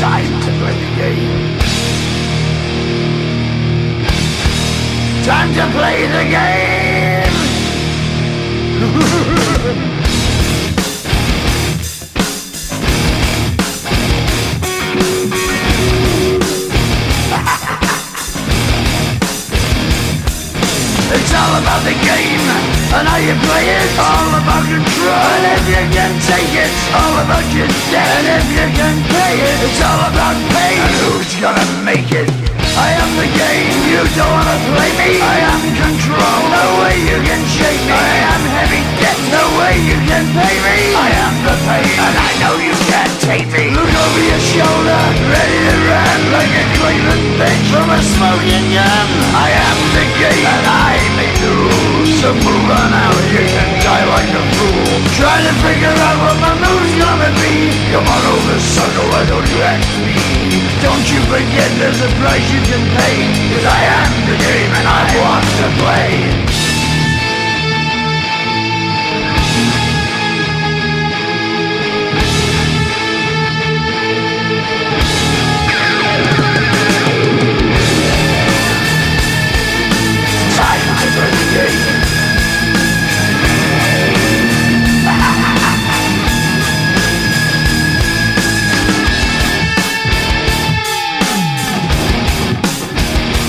Time to play the game. Time to play the game. It's all about the game and how you play it. All about control, and if you can take it, all about your debt. And if you can pay it, it's all about pain. And who's gonna make it? I am the game, you don't wanna play me. I am control, no way you can shake me. I am heavy debt, no way you can pay me. I am the pain, and I know you can't take me. Look over your shoulder, ready to run like a Cleveland bitch from a smoking gun. I am the game, and I may lose. So move on out, you can die like a fool. Trying to figure out what my move's gonna be. Come on over, sucker, why don't you ask me? Don't you forget there's a price you can pay, 'cause I am the game and I want to play. Time to play the game.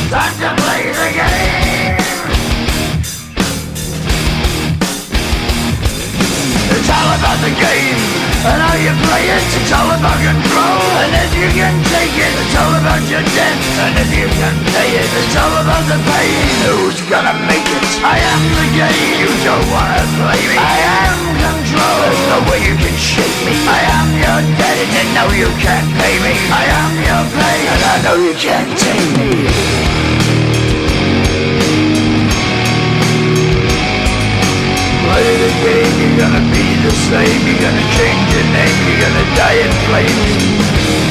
Time to play the game. It's all about the game and how you play it. It's all about control, and if you can take it, it's all about your debt. And if you can pay it, it's all about the pain. Who's gonna make it? I am the game, you don't wanna play me. I am control, there's no way you can shake me. I am your debt, and you know you can't pay me. I am your pain, and I know you can't take me. Play the game, you're gonna be the same. You're gonna change your name, you're gonna die in flames.